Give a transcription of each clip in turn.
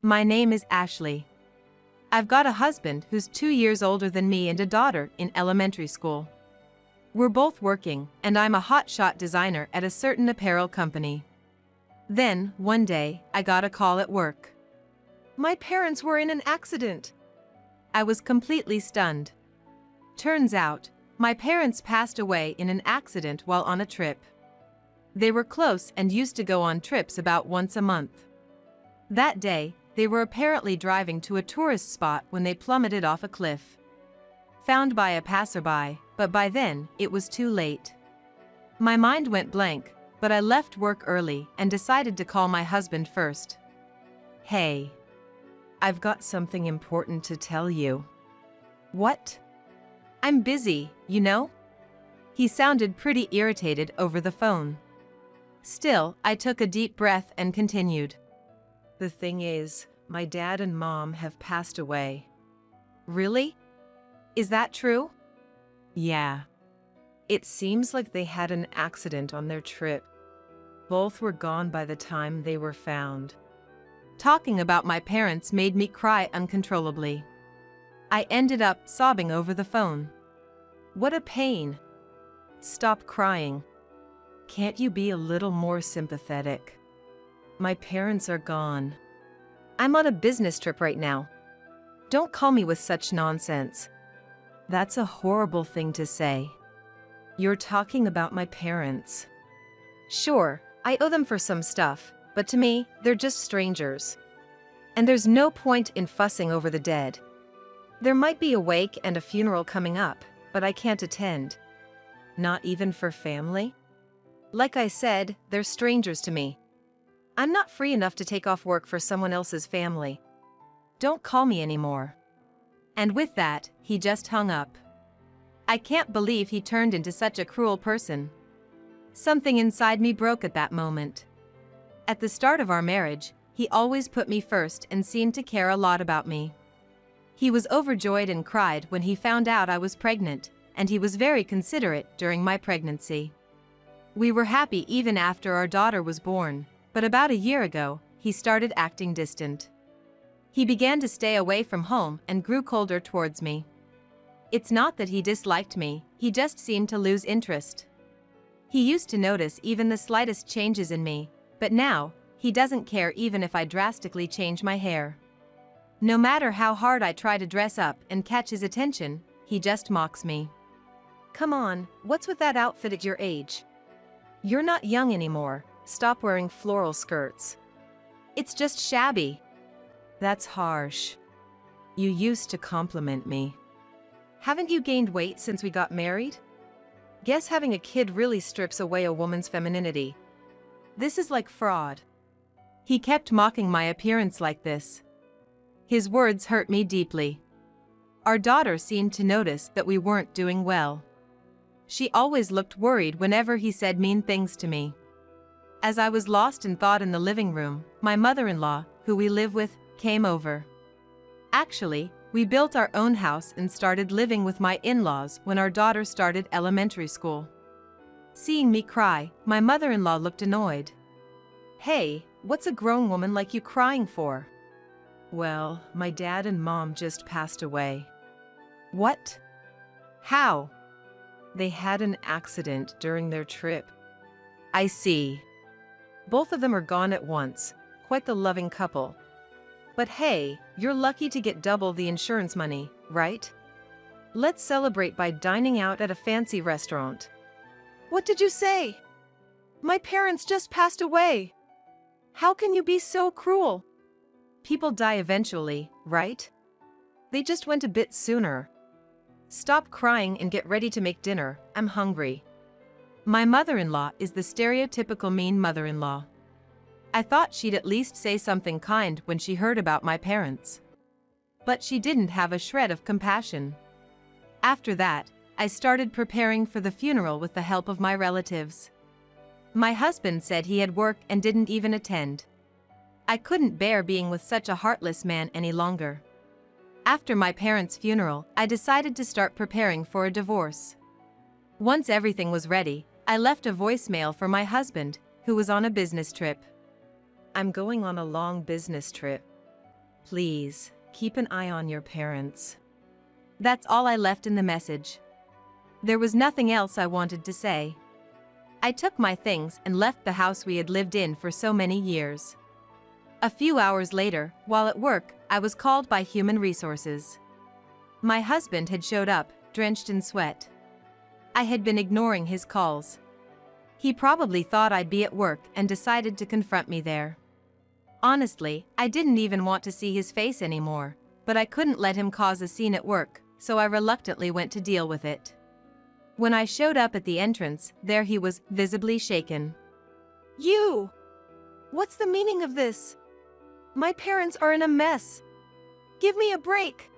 My name is Ashley. I've got a husband who's 2 years older than me and a daughter in elementary school. We're both working, and I'm a hotshot designer at a certain apparel company. Then, one day, I got a call at work. My parents were in an accident. I was completely stunned. Turns out, my parents passed away in an accident while on a trip. They were close and used to go on trips about once a month. That day, they were apparently driving to a tourist spot when they plummeted off a cliff. Found by a passerby, but by then, it was too late. My mind went blank, but I left work early and decided to call my husband first. Hey, I've got something important to tell you. What? I'm busy, you know? He sounded pretty irritated over the phone. Still, I took a deep breath and continued. The thing is, my dad and mom have passed away. Really? Is that true? Yeah. It seems like they had an accident on their trip. Both were gone by the time they were found. Talking about my parents made me cry uncontrollably. I ended up sobbing over the phone. What a pain. Stop crying. Can't you be a little more sympathetic? My parents are gone. I'm on a business trip right now. Don't call me with such nonsense. That's a horrible thing to say. You're talking about my parents. Sure, I owe them for some stuff, but to me, they're just strangers. And there's no point in fussing over the dead. There might be a wake and a funeral coming up, but I can't attend. Not even for family? Like I said, they're strangers to me. I'm not free enough to take off work for someone else's family. Don't call me anymore. And with that, he just hung up. I can't believe he turned into such a cruel person. Something inside me broke at that moment. At the start of our marriage, he always put me first and seemed to care a lot about me. He was overjoyed and cried when he found out I was pregnant, and he was very considerate during my pregnancy. We were happy even after our daughter was born, but about a year ago, he started acting distant. He began to stay away from home and grew colder towards me. It's not that he disliked me, he just seemed to lose interest. He used to notice even the slightest changes in me, but now, he doesn't care even if I drastically change my hair. No matter how hard I try to dress up and catch his attention, he just mocks me. Come on, what's with that outfit at your age? You're not young anymore, stop wearing floral skirts. It's just shabby. That's harsh. You used to compliment me. Haven't you gained weight since we got married? Guess having a kid really strips away a woman's femininity. This is like fraud. He kept mocking my appearance like this. His words hurt me deeply. Our daughter seemed to notice that we weren't doing well. She always looked worried whenever he said mean things to me. As I was lost in thought in the living room, my mother-in-law, who we live with, came over. Actually, we built our own house and started living with my in-laws when our daughter started elementary school. Seeing me cry, my mother-in-law looked annoyed. Hey, what's a grown woman like you crying for? Well, my dad and mom just passed away. What? How? They had an accident during their trip. I see. Both of them are gone at once, quite the loving couple. But hey, you're lucky to get double the insurance money, right? Let's celebrate by dining out at a fancy restaurant. What did you say? My parents just passed away. How can you be so cruel? People die eventually, right? They just went a bit sooner. Stop crying and get ready to make dinner, I'm hungry. My mother-in-law is the stereotypical mean mother-in-law. I thought she'd at least say something kind when she heard about my parents. But she didn't have a shred of compassion. After that, I started preparing for the funeral with the help of my relatives. My husband said he had work and didn't even attend. I couldn't bear being with such a heartless man any longer. After my parents' funeral, I decided to start preparing for a divorce. Once everything was ready, I left a voicemail for my husband, who was on a business trip. I'm going on a long business trip. Please, keep an eye on your parents. That's all I left in the message. There was nothing else I wanted to say. I took my things and left the house we had lived in for so many years. A few hours later, while at work, I was called by Human Resources. My husband had showed up, drenched in sweat. I had been ignoring his calls. He probably thought I'd be at work and decided to confront me there. Honestly, I didn't even want to see his face anymore, but I couldn't let him cause a scene at work, so I reluctantly went to deal with it. When I showed up at the entrance, there he was, visibly shaken. You! What's the meaning of this? My parents are in a mess. Give me a break.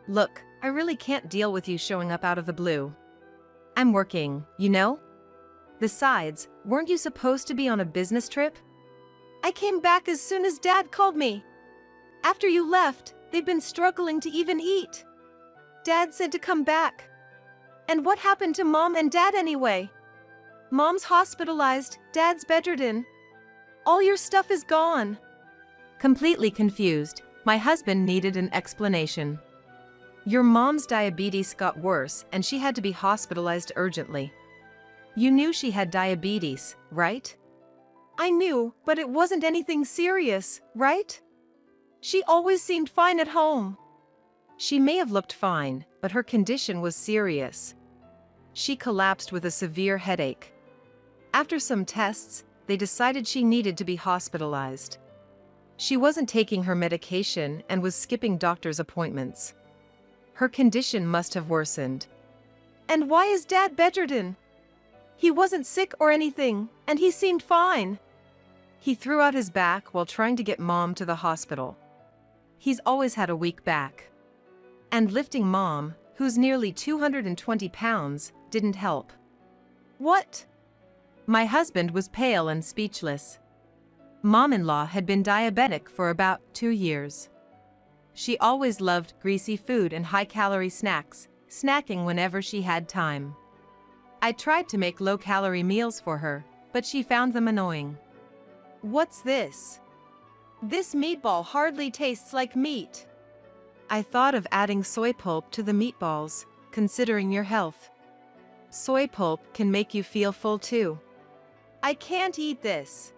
Look, I really can't deal with you showing up out of the blue. I'm working, you know? Besides, weren't you supposed to be on a business trip? I came back as soon as Dad called me. After you left, they've been struggling to even eat. Dad said to come back. And what happened to Mom and Dad anyway? Mom's hospitalized, Dad's bedridden. All your stuff is gone. Completely confused, my husband needed an explanation. Your mom's diabetes got worse and she had to be hospitalized urgently. You knew she had diabetes, right? I knew, but it wasn't anything serious, right? She always seemed fine at home. She may have looked fine, but her condition was serious. She collapsed with a severe headache. After some tests, they decided she needed to be hospitalized. She wasn't taking her medication and was skipping doctor's appointments. Her condition must have worsened. And why is Dad bedridden? He wasn't sick or anything, and he seemed fine. He threw out his back while trying to get Mom to the hospital. He's always had a weak back. And lifting Mom, who's nearly 220 pounds, didn't help. What? My husband was pale and speechless. Mom-in-law had been diabetic for about 2 years. She always loved greasy food and high-calorie snacks, snacking whenever she had time. I tried to make low-calorie meals for her, but she found them annoying. What's this? This meatball hardly tastes like meat. I thought of adding soy pulp to the meatballs, considering your health. Soy pulp can make you feel full too. I can't eat this.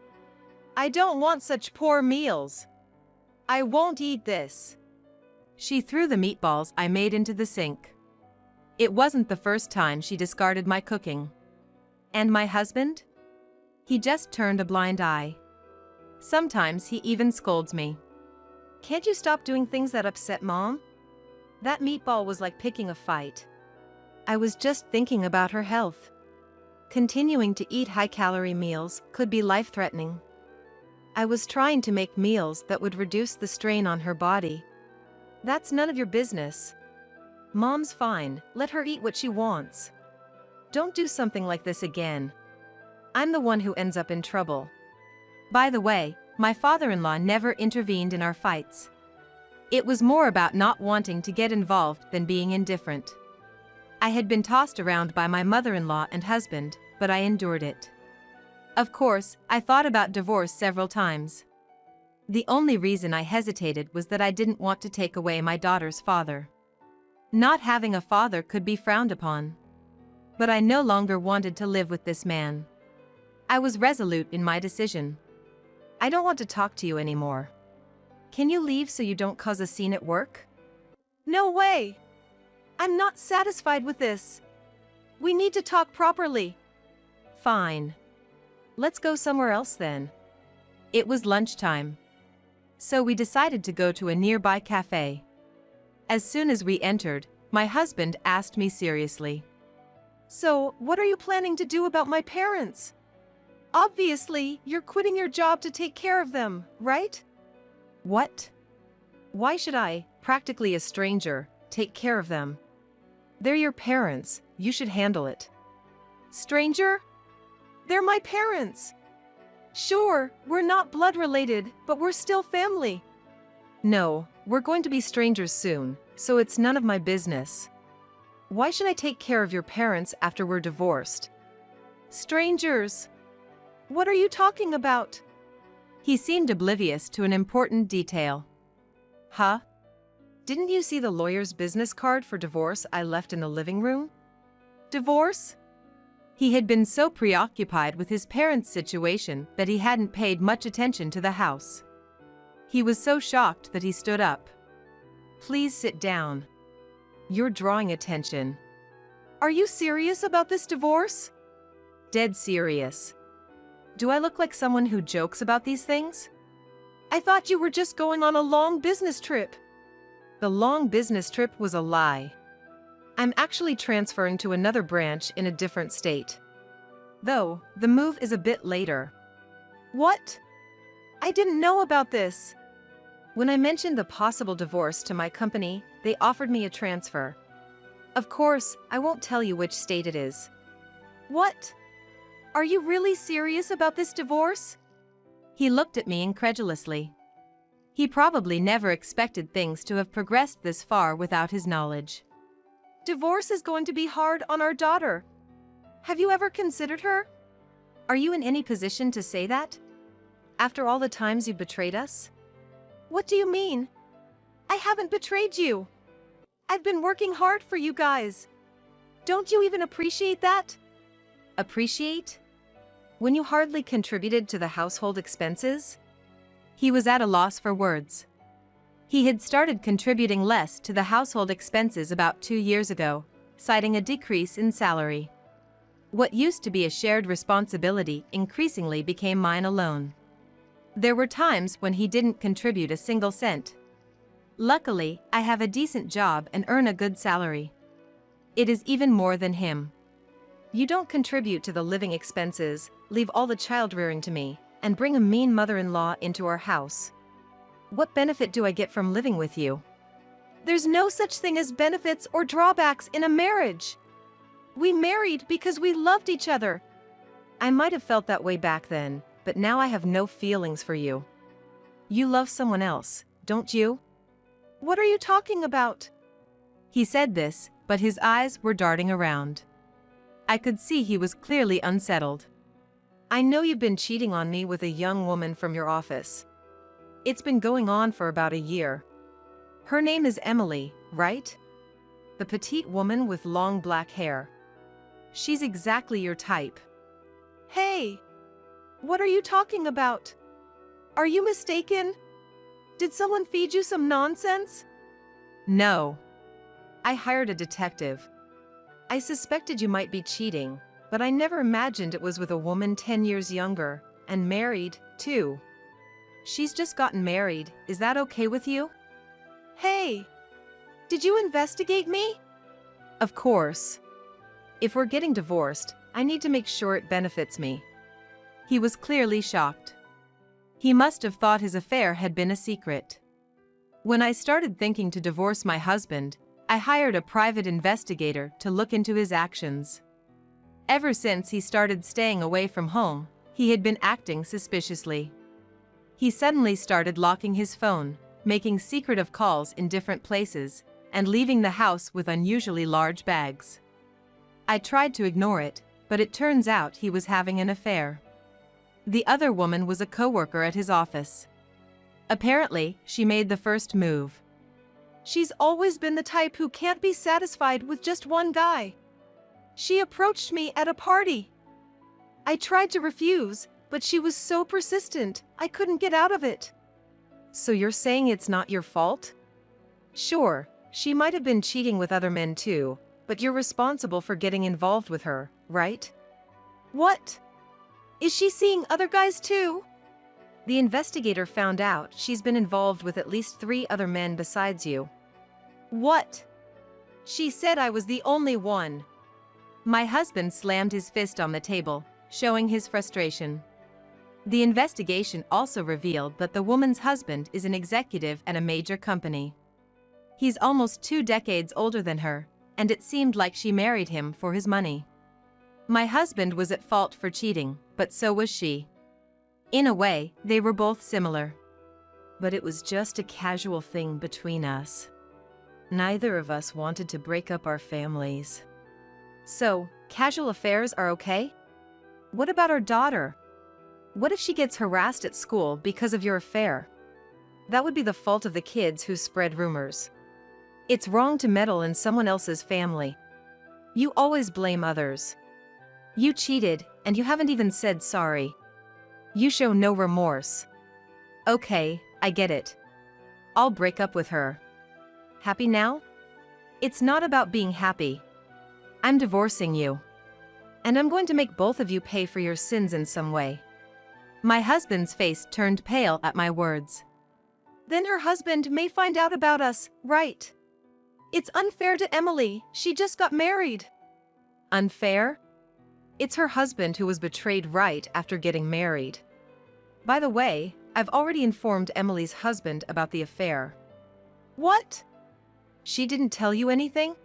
I don't want such poor meals. I won't eat this. She threw the meatballs I made into the sink. It wasn't the first time she discarded my cooking. And my husband? He just turned a blind eye. Sometimes he even scolds me. Can't you stop doing things that upset Mom? That meatball was like picking a fight. I was just thinking about her health. Continuing to eat high-calorie meals could be life-threatening. I was trying to make meals that would reduce the strain on her body. That's none of your business. Mom's fine, let her eat what she wants. Don't do something like this again. I'm the one who ends up in trouble. By the way, my father-in-law never intervened in our fights. It was more about not wanting to get involved than being indifferent. I had been tossed around by my mother-in-law and husband, but I endured it. Of course, I thought about divorce several times. The only reason I hesitated was that I didn't want to take away my daughter's father. Not having a father could be frowned upon. But I no longer wanted to live with this man. I was resolute in my decision. I don't want to talk to you anymore. Can you leave so you don't cause a scene at work? No way! I'm not satisfied with this. We need to talk properly. Fine. Let's go somewhere else then. It was lunchtime. So we decided to go to a nearby cafe. As soon as we entered, my husband asked me seriously. So, what are you planning to do about my parents? Obviously, you're quitting your job to take care of them, right? What? Why should I, practically a stranger, take care of them? They're your parents, you should handle it. Stranger? They're my parents. Sure, we're not blood related, but we're still family. No, we're going to be strangers soon, so it's none of my business. Why should I take care of your parents after we're divorced? Strangers? What are you talking about? He seemed oblivious to an important detail. Huh? Didn't you see the lawyer's business card for divorce I left in the living room? Divorce? He had been so preoccupied with his parents' situation that he hadn't paid much attention to the house. He was so shocked that he stood up. Please sit down. You're drawing attention. Are you serious about this divorce? Dead serious. Do I look like someone who jokes about these things? I thought you were just going on a long business trip. The long business trip was a lie. I'm actually transferring to another branch in a different state. Though, the move is a bit later. What? I didn't know about this. When I mentioned the possible divorce to my company, they offered me a transfer. Of course, I won't tell you which state it is. What? Are you really serious about this divorce? He looked at me incredulously. He probably never expected things to have progressed this far without his knowledge. Divorce is going to be hard on our daughter. Have you ever considered her? Are you in any position to say that? After all the times you betrayed us? What do you mean? I haven't betrayed you. I've been working hard for you guys. Don't you even appreciate that? Appreciate? When you hardly contributed to the household expenses? He was at a loss for words. He had started contributing less to the household expenses about 2 years ago, citing a decrease in salary. What used to be a shared responsibility increasingly became mine alone. There were times when he didn't contribute a single cent. Luckily, I have a decent job and earn a good salary. It is even more than him. You don't contribute to the living expenses, leave all the child-rearing to me, and bring a mean mother-in-law into our house. What benefit do I get from living with you? There's no such thing as benefits or drawbacks in a marriage. We married because we loved each other. I might have felt that way back then, but now I have no feelings for you. You love someone else, don't you? What are you talking about? He said this, but his eyes were darting around. I could see he was clearly unsettled. I know you've been cheating on me with a young woman from your office. It's been going on for about a year. Her name is Emily, right? The petite woman with long black hair. She's exactly your type. Hey! What are you talking about? Are you mistaken? Did someone feed you some nonsense? No. I hired a detective. I suspected you might be cheating, but I never imagined it was with a woman 10 years younger, and married, too. She's just gotten married, is that okay with you? Hey! Did you investigate me? Of course. If we're getting divorced, I need to make sure it benefits me. He was clearly shocked. He must have thought his affair had been a secret. When I started thinking to divorce my husband, I hired a private investigator to look into his actions. Ever since he started staying away from home, he had been acting suspiciously. He suddenly started locking his phone, making secretive calls in different places, and leaving the house with unusually large bags. I tried to ignore it, but it turns out he was having an affair. The other woman was a coworker at his office. Apparently, she made the first move. She's always been the type who can't be satisfied with just one guy. She approached me at a party. I tried to refuse, but she was so persistent, I couldn't get out of it. So you're saying it's not your fault? Sure, she might have been cheating with other men too, but you're responsible for getting involved with her, right? What? Is she seeing other guys too? The investigator found out she's been involved with at least 3 other men besides you. What? She said I was the only one. My husband slammed his fist on the table, showing his frustration. The investigation also revealed that the woman's husband is an executive at a major company. He's almost 2 decades older than her, and it seemed like she married him for his money. My husband was at fault for cheating, but so was she. In a way, they were both similar. But it was just a casual thing between us. Neither of us wanted to break up our families. So, casual affairs are okay? What about our daughter? What if she gets harassed at school because of your affair? that would be the fault of the kids who spread rumors. It's wrong to meddle in someone else's family. You always blame others. You cheated, and you haven't even said sorry. You show no remorse. Okay, I get it. I'll break up with her. Happy now? It's not about being happy. I'm divorcing you. And I'm going to make both of you pay for your sins in some way. My husband's face turned pale at my words. Then her husband may find out about us, right? It's unfair to Emily, she just got married. Unfair? It's her husband who was betrayed right after getting married. By the way, I've already informed Emily's husband about the affair. What? She didn't tell you anything?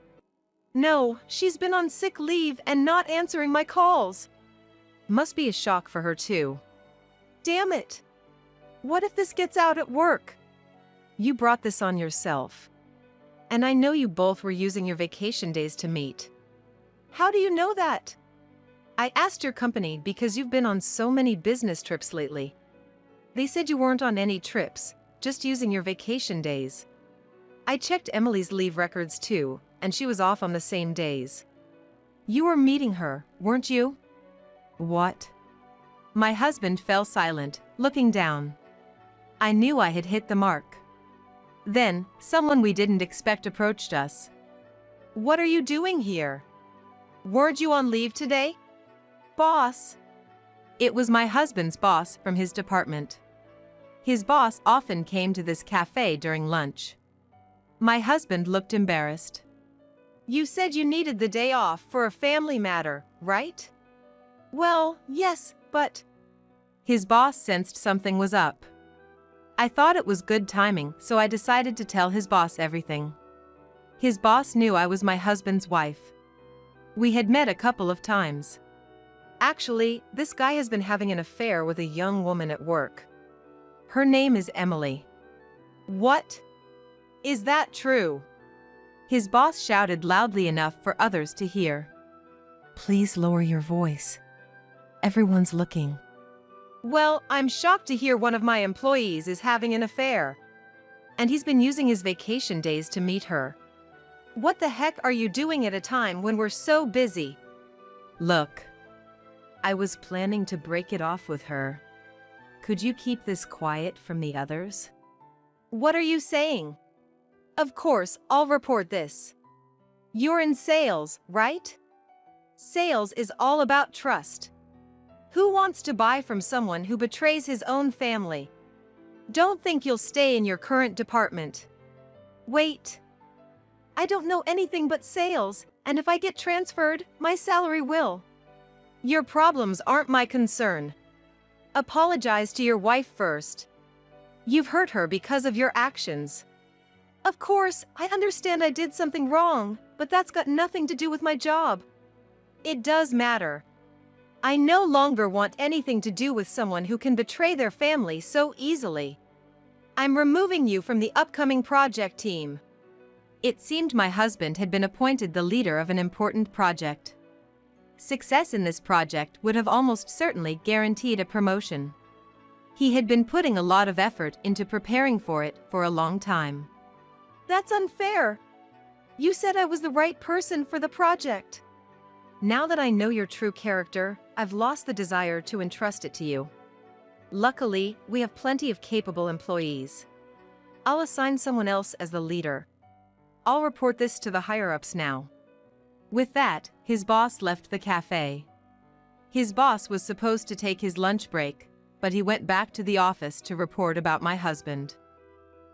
No, she's been on sick leave and not answering my calls. Must be a shock for her too. Damn it. What if this gets out at work? You brought this on yourself. And I know you both were using your vacation days to meet. How do you know that? I asked your company because you've been on so many business trips lately. They said you weren't on any trips, just using your vacation days. I checked Emily's leave records too, and she was off on the same days. You were meeting her, weren't you? What? My husband fell silent, looking down. I knew I had hit the mark. Then, someone we didn't expect approached us. What are you doing here? Weren't you on leave today? Boss. It was my husband's boss from his department. His boss often came to this cafe during lunch. My husband looked embarrassed. You said you needed the day off for a family matter, right? Well, yes, but... His boss sensed something was up. I thought it was good timing, so I decided to tell his boss everything. His boss knew I was my husband's wife. We had met a couple of times. Actually, this guy has been having an affair with a young woman at work. Her name is Emily. What? Is that true? His boss shouted loudly enough for others to hear. Please lower your voice. Everyone's looking. Well, I'm shocked to hear one of my employees is having an affair. And he's been using his vacation days to meet her. What the heck are you doing at a time when we're so busy? Look. I was planning to break it off with her. Could you keep this quiet from the others? What are you saying? Of course, I'll report this. You're in sales, right? Sales is all about trust. Who wants to buy from someone who betrays his own family? Don't think you'll stay in your current department. Wait. I don't know anything but sales, and if I get transferred, my salary will. Your problems aren't my concern. Apologize to your wife first. You've hurt her because of your actions. Of course, I understand I did something wrong, but that's got nothing to do with my job. It does matter. I no longer want anything to do with someone who can betray their family so easily. I'm removing you from the upcoming project team. It seemed my husband had been appointed the leader of an important project. Success in this project would have almost certainly guaranteed a promotion. He had been putting a lot of effort into preparing for it for a long time. That's unfair. You said I was the right person for the project. Now that I know your true character, I've lost the desire to entrust it to you. Luckily, we have plenty of capable employees. I'll assign someone else as the leader. I'll report this to the higher-ups now. With that, his boss left the cafe. His boss was supposed to take his lunch break, but he went back to the office to report about my husband.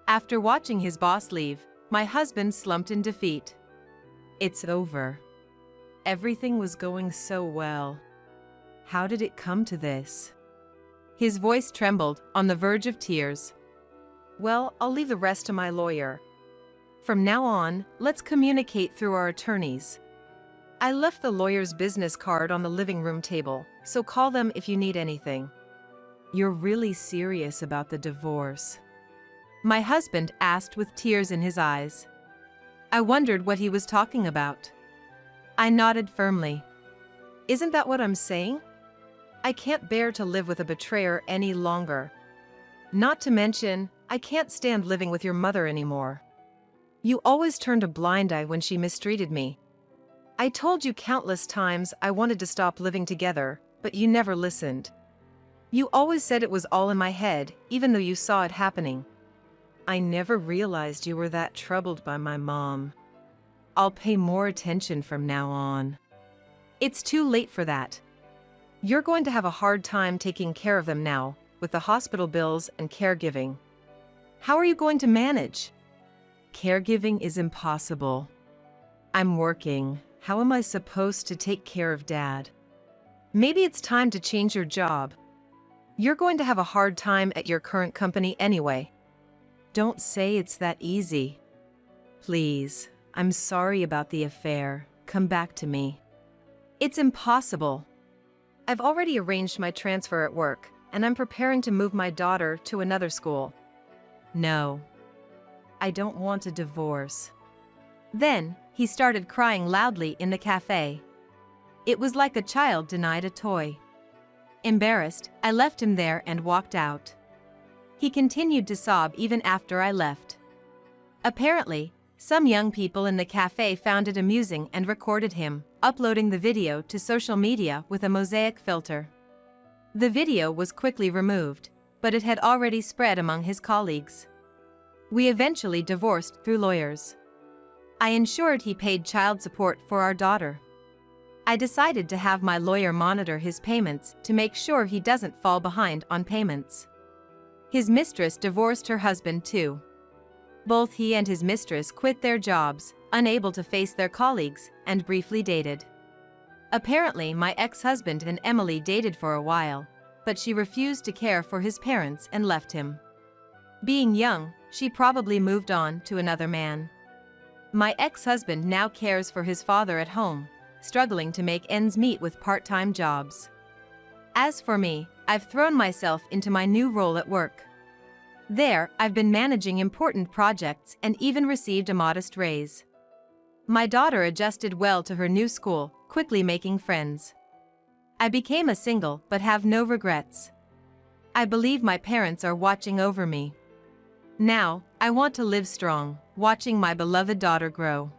After watching his boss leave, my husband slumped in defeat. It's over. Everything was going so well. How did it come to this? His voice trembled, on the verge of tears. Well, I'll leave the rest to my lawyer. From now on, let's communicate through our attorneys. I left the lawyer's business card on the living room table, so call them if you need anything. You're really serious about the divorce? My husband asked with tears in his eyes. I wondered what he was talking about. I nodded firmly. Isn't that what I'm saying? I can't bear to live with a betrayer any longer. Not to mention, I can't stand living with your mother anymore. You always turned a blind eye when she mistreated me. I told you countless times I wanted to stop living together, but you never listened. You always said it was all in my head, even though you saw it happening. I never realized you were that troubled by my mom. I'll pay more attention from now on. It's too late for that. You're going to have a hard time taking care of them now, with the hospital bills and caregiving. How are you going to manage? Caregiving is impossible. I'm working. How am I supposed to take care of Dad? Maybe it's time to change your job. You're going to have a hard time at your current company anyway. Don't say it's that easy. Please, I'm sorry about the affair. Come back to me. It's impossible. I've already arranged my transfer at work, and I'm preparing to move my daughter to another school. No. I don't want a divorce. Then, he started crying loudly in the cafe. It was like a child denied a toy. Embarrassed, I left him there and walked out. He continued to sob even after I left. Apparently, some young people in the cafe found it amusing and recorded him, uploading the video to social media with a mosaic filter. The video was quickly removed, but it had already spread among his colleagues. We eventually divorced through lawyers. I ensured he paid child support for our daughter. I decided to have my lawyer monitor his payments to make sure he doesn't fall behind on payments. His mistress divorced her husband too. Both he and his mistress quit their jobs, unable to face their colleagues, and briefly dated. Apparently, my ex-husband and Emily dated for a while, but she refused to care for his parents and left him. Being young, she probably moved on to another man. My ex-husband now cares for his father at home, struggling to make ends meet with part-time jobs. As for me, I've thrown myself into my new role at work. There, I've been managing important projects and even received a modest raise. My daughter adjusted well to her new school, quickly making friends. I became a single but have no regrets. I believe my parents are watching over me. Now, I want to live strong, watching my beloved daughter grow.